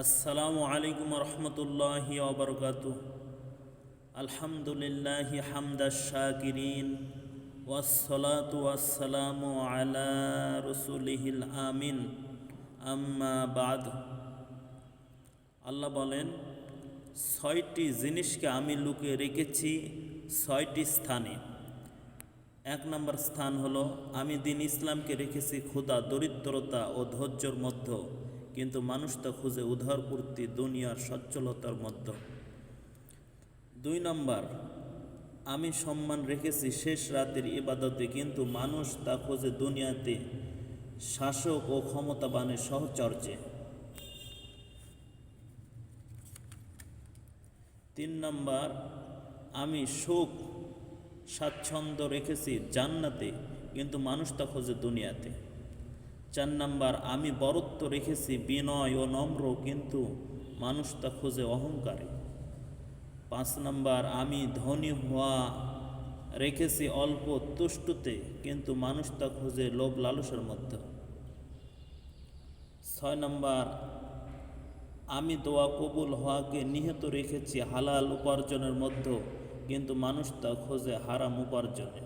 আসসালামু আলাইকুম রহমতুল্লাহি ওবরকাতু। আলহামদুলিল্লাহি হামদাশ শাকিরিন ওয়াসসালাতু ওয়াসসালামু আলা রাসূলিহিল আমিন, আম্মা বাদ। আল্লাহ বলেন, 6টি জিনিসকে আমি লুকিয়ে রেখেছি 6টি স্থানে। 1 নম্বর স্থান হলো, আমি দিন ইসলামকে রেখেছি ক্ষুধা, দরিদ্রতা ও ধৈর্যের মধ্যে, কিন্তু মানুষ তা খুঁজে উধারপূর্তি, দুনিয়ার সচ্ছলতার মধ্যে। 2 নম্বর, আমি সম্মান রেখেছি শেষ রাতের ইবাদতে, কিন্তু মানুষ তা খোঁজে দুনিয়াতে শাসক ও ক্ষমতাবানের সহচর্যে। 3 নম্বর, আমি সুখ স্বাচ্ছন্দ্য রেখেছি জান্নাতে, কিন্তু মানুষ তা খোঁজে দুনিয়াতে। 4 নম্বর, আমি বরত্ব রেখেছি বিনয় ও নম্র, কিন্তু মানুষ তা খোঁজে অহংকারে। 5 নম্বর, আমি ধনী হওয়া রেখেছি অল্প তুষ্টতে, কিন্তু মানুষ তা খোঁজে লোভ লালসের মধ্যে। 6 নম্বর, আমি দোয়া কবুল হওয়াকে নিহিত রেখেছি হালাল উপার্জনের মধ্যে, কিন্তু মানুষ তা খোঁজে হারাম উপার্জনে।